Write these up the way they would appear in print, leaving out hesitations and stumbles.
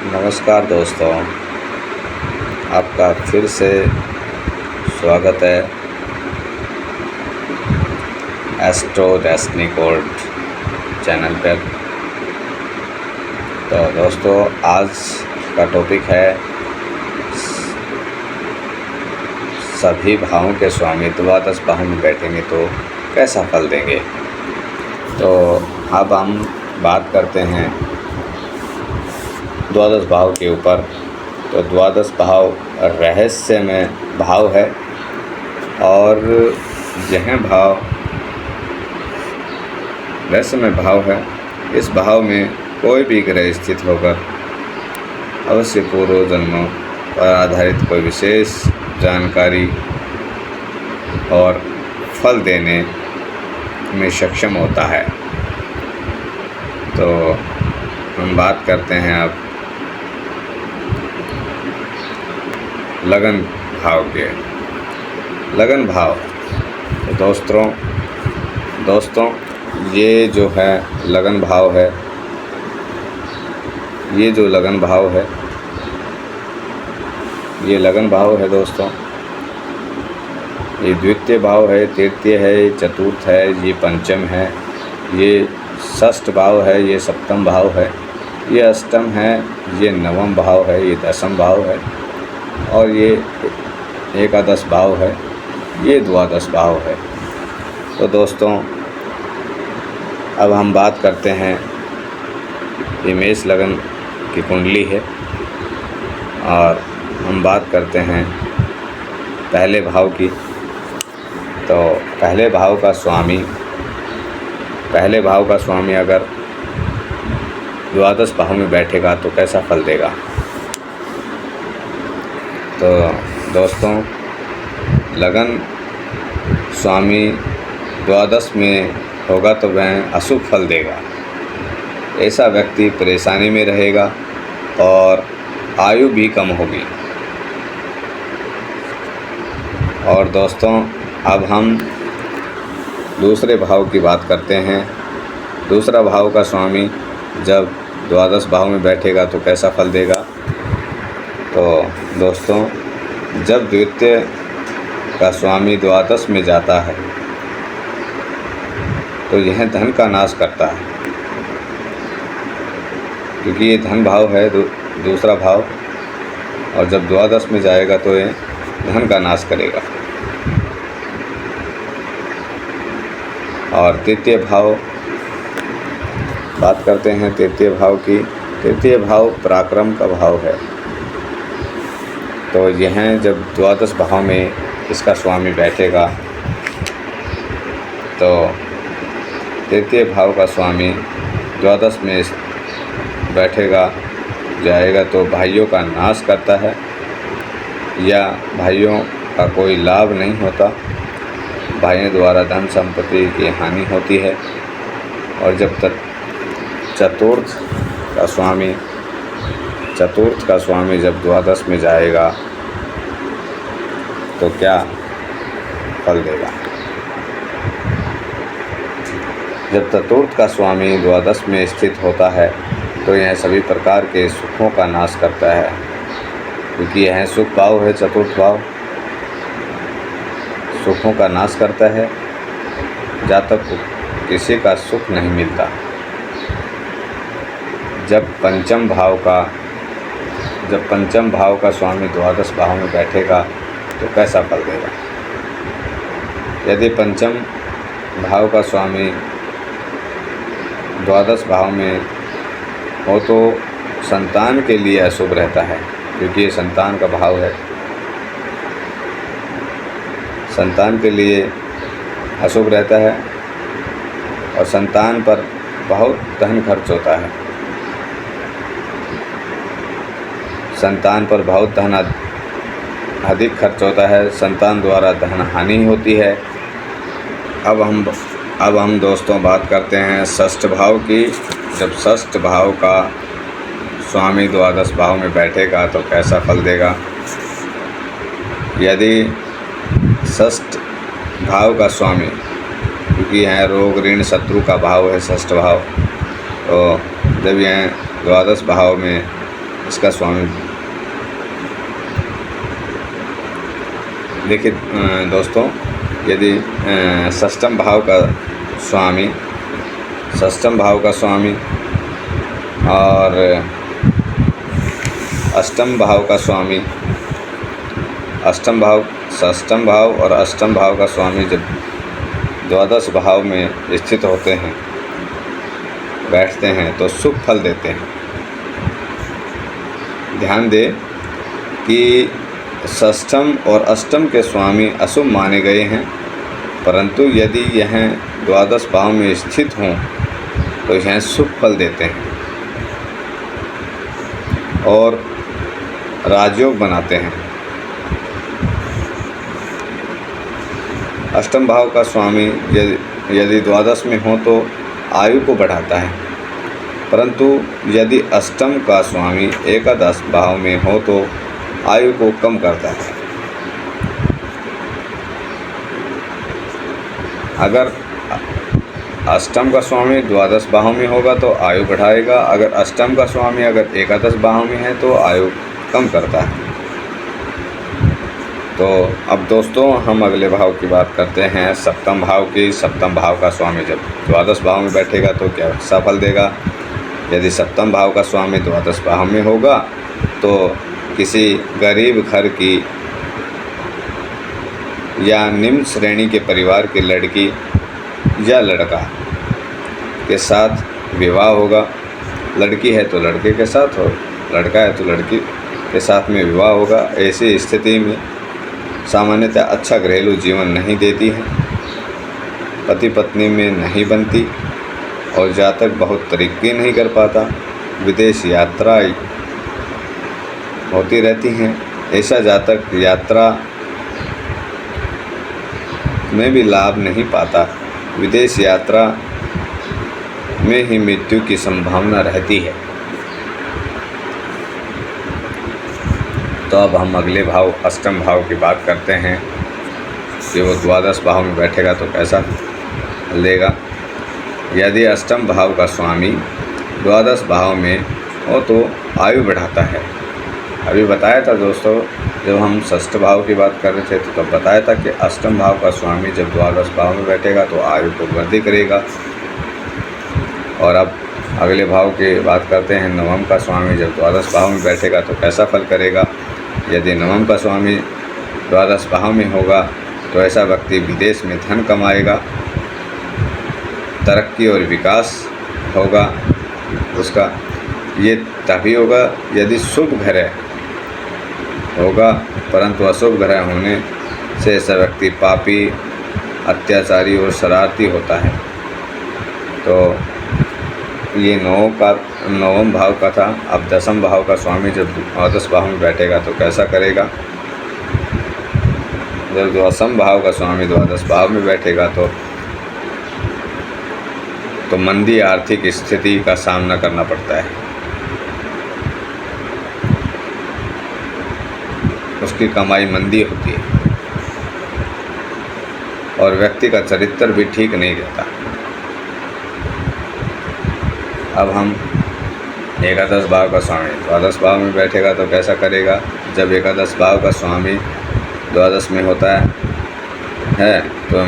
नमस्कार दोस्तों, आपका फिर से स्वागत है एस्ट्रो डेस्टिनी कोड चैनल पर। तो दोस्तों, आज का टॉपिक है सभी भावों के स्वामी द्वादश भाव में बैठेंगे तो कैसा फल देंगे। तो अब हम बात करते हैं द्वादश भाव के ऊपर। तो द्वादश भाव रहस्यमय भाव है और यह भाव रहस्यमय भाव है। इस भाव में कोई भी ग्रह स्थित होकर अवश्य पूर्व जन्मों पर आधारित कोई विशेष जानकारी और फल देने में सक्षम होता है। तो हम बात करते हैं अब लगन भाव के। लगन भाव दोस्तों ये जो है लगन भाव है, ये जो लगन भाव है, ये लगन भाव है दोस्तों। ये द्वितीय भाव है, तृतीय है, ये चतुर्थ है, ये पंचम है, ये षष्ठ भाव है, ये सप्तम भाव है, ये अष्टम है, ये नवम भाव है, ये दसम भाव है और ये एकादश भाव है, ये द्वादश भाव है। तो दोस्तों, अब हम बात करते हैं, ये मेष लगन की कुंडली है और हम बात करते हैं पहले भाव की। तो पहले भाव का स्वामी अगर द्वादश भाव में बैठेगा तो कैसा फल देगा। तो दोस्तों, लगन स्वामी द्वादश में होगा तो वह अशुभ फल देगा। ऐसा व्यक्ति परेशानी में रहेगा और आयु भी कम होगी। और दोस्तों, अब हम दूसरे भाव की बात करते हैं। दूसरा भाव का स्वामी जब द्वादश भाव में बैठेगा तो कैसा फल देगा। तो दोस्तों, जब द्वितीय का स्वामी द्वादश में जाता है तो यह धन का नाश करता है, क्योंकि ये धन भाव है दूसरा भाव, और जब द्वादश में जाएगा तो ये धन का नाश करेगा। और तृतीय भाव बात करते हैं तृतीय भाव की। तृतीय भाव पराक्रम का भाव है। तो यह जब द्वादश भाव में इसका स्वामी बैठेगा तो तृतीय भाव का स्वामी द्वादश में जाएगा तो भाइयों का नाश करता है या भाइयों का कोई लाभ नहीं होता। भाइयों द्वारा धन संपत्ति की हानि होती है। और जब तक चतुर्थ का स्वामी जब द्वादश में जाएगा तो क्या फल देगा। जब चतुर्थ का स्वामी द्वादश में स्थित होता है तो यह सभी प्रकार के सुखों का नाश करता है, क्योंकि यह सुख भाव है। चतुर्थ भाव सुखों का नाश करता है। जब तक किसी का सुख नहीं मिलता। जब पंचम भाव का स्वामी द्वादश भाव में बैठेगा तो कैसा फल देगा। यदि पंचम भाव का स्वामी द्वादश भाव में हो तो संतान के लिए अशुभ रहता है, क्योंकि ये संतान का भाव है। संतान के लिए अशुभ रहता है और संतान पर बहुत धन खर्च होता है। संतान पर बहुत धन अधिक खर्च होता है। संतान द्वारा धन हानि होती है। अब हम दोस्तों बात करते हैं षष्ठ भाव की। जब षष्ठ भाव का स्वामी द्वादश भाव में बैठेगा तो कैसा फल देगा। यदि षष्ठ भाव का स्वामी, क्योंकि यह रोग ऋण शत्रु का भाव है षष्ठ भाव, तो जब यह द्वादश भाव में इसका स्वामी। देखिए दोस्तों, यदि षष्ठम भाव का स्वामी, षष्ठम भाव का स्वामी और अष्टम भाव का स्वामी, अष्टम भाव, षष्ठम भाव और अष्टम भाव का स्वामी जब द्वादश भाव में स्थित होते हैं, बैठते हैं, तो शुभ फल देते हैं। ध्यान दें कि षष्ठम और अष्टम के स्वामी अशुभ माने गए हैं, परंतु यदि यह द्वादश भाव में स्थित हों तो यह शुभ फल देते हैं और राजयोग बनाते हैं। अष्टम भाव का स्वामी यदि द्वादश में हो तो आयु को बढ़ाता है, परंतु यदि अष्टम का स्वामी एकादश भाव में हो तो आयु को कम करता है। अगर अष्टम का स्वामी द्वादश भाव में होगा तो आयु बढ़ाएगा, अगर अष्टम का स्वामी अगर एकादश भाव में है तो आयु कम करता है। तो अब दोस्तों हम अगले भाव की बात करते हैं, सप्तम भाव की। सप्तम भाव का स्वामी जब द्वादश भाव में बैठेगा तो क्या सफल देगा। यदि सप्तम भाव का स्वामी द्वादश भाव में होगा तो किसी गरीब घर की या निम्न श्रेणी के परिवार की लड़की या लड़का के साथ विवाह होगा। लड़की है तो लड़के के साथ हो, लड़का है तो लड़की के साथ में विवाह होगा। ऐसी स्थिति में सामान्यतः अच्छा घरेलू जीवन नहीं देती है, पति पत्नी में नहीं बनती और जातक बहुत तरक्की नहीं कर पाता। विदेश यात्रा होती रहती हैं। ऐसा जातक यात्रा में भी लाभ नहीं पाता। विदेश यात्रा में ही मृत्यु की संभावना रहती है। तो अब हम अगले भाव अष्टम भाव की बात करते हैं कि वो द्वादश भाव में बैठेगा तो कैसा लेगा। यदि अष्टम भाव का स्वामी द्वादश भाव में हो तो आयु बढ़ाता है। अभी बताया था दोस्तों, जब हम षष्ठ भाव की बात कर रहे थे तो तब बताया था कि अष्टम भाव का स्वामी जब द्वादश भाव में बैठेगा तो आयु को वृद्धि करेगा। और अब अगले भाव की बात करते हैं, नवम का स्वामी जब द्वादश भाव में बैठेगा तो कैसा फल करेगा। यदि नवम का स्वामी द्वादश भाव में होगा तो ऐसा व्यक्ति विदेश में धन कमाएगा, तरक्की और विकास होगा उसका। ये तभी होगा यदि शुभ ग्रह होगा, परंतु अशुभ ग्रह होने से ऐसा व्यक्ति पापी, अत्याचारी और शरारती होता है। तो ये नवम भाव का था। अब दसम भाव का स्वामी जब द्वादश भाव में बैठेगा तो कैसा करेगा। जब दसम भाव का स्वामी द्वादश भाव में बैठेगा तो मंदी आर्थिक स्थिति का सामना करना पड़ता है। उसकी कमाई मंदी होती है और व्यक्ति का चरित्र भी ठीक नहीं रहता। अब हम एकादश भाव का स्वामी द्वादश भाव में बैठेगा तो कैसा करेगा। जब एकादश भाव का स्वामी द्वादश में होता है तो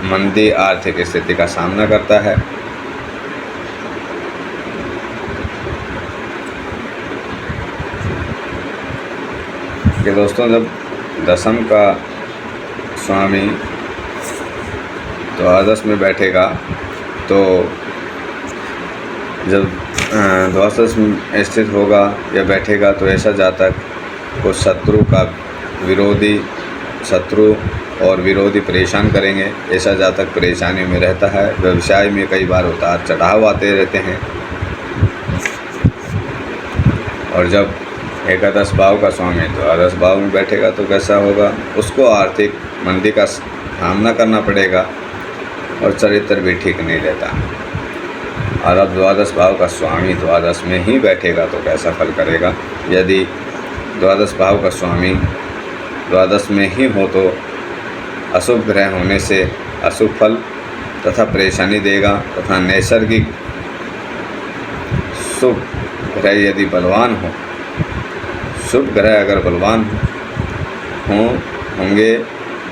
मंदी आर्थिक स्थिति का सामना करता है। कि दोस्तों जब दसम का स्वामी द्वादश में बैठेगा तो जब द्वादश में स्थित होगा या बैठेगा तो ऐसा जातक को शत्रु और विरोधी परेशान करेंगे। ऐसा जातक परेशानी में रहता है। व्यवसाय में कई बार उतार चढ़ाव आते रहते हैं। और जब एकादश भाव का स्वामी द्वादश भाव में बैठेगा तो कैसा होगा। उसको आर्थिक मंदी का सामना करना पड़ेगा और चरित्र भी ठीक नहीं रहता। और अब द्वादश भाव का स्वामी द्वादश में ही बैठेगा तो कैसा फल करेगा। यदि द्वादश भाव का स्वामी द्वादश में ही हो तो अशुभ ग्रह होने से अशुभ फल तथा परेशानी देगा तथा नैसर्गिक शुभ ग्रह यदि बलवान हो, शुभ ग्रह अगर बलवान होंगे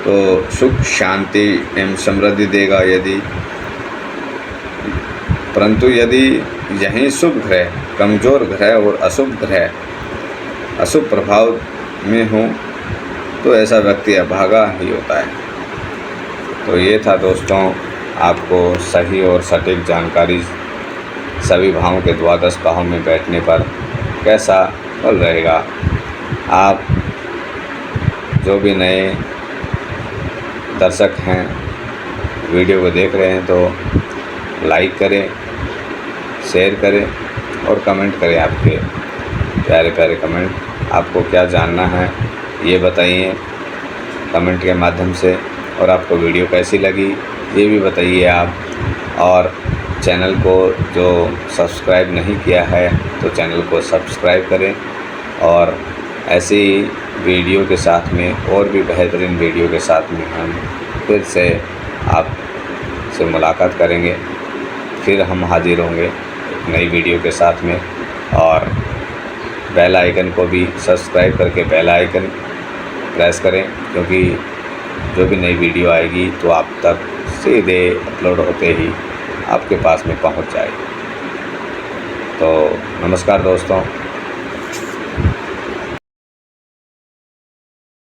तो सुख शांति एवं समृद्धि देगा। परंतु यदि यही शुभ ग्रह कमज़ोर ग्रह और अशुभ ग्रह अशुभ प्रभाव में हो तो ऐसा व्यक्ति अभागा ही होता है। तो ये था दोस्तों आपको सही और सटीक जानकारी सभी भावों के द्वादश भाव में बैठने पर कैसा फल रहेगा। आप जो भी नए दर्शक हैं वीडियो को देख रहे हैं तो लाइक करें, शेयर करें और कमेंट करें। आपके प्यारे प्यारे कमेंट, आपको क्या जानना है ये बताइए कमेंट के माध्यम से। और आपको वीडियो कैसी लगी ये भी बताइए आप। और चैनल को जो सब्सक्राइब नहीं किया है तो चैनल को सब्सक्राइब करें। और ऐसे ही वीडियो के साथ में और भी बेहतरीन वीडियो के साथ में हम फिर से आपसे मुलाकात करेंगे। फिर हम हाजिर होंगे एक नई वीडियो के साथ में। और बेल आइकन को भी सब्सक्राइब करके बेल आइकन प्रेस करें, क्योंकि जो भी नई वीडियो आएगी तो आप तक सीधे अपलोड होते ही आपके पास में पहुंच जाएगी। तो नमस्कार दोस्तों।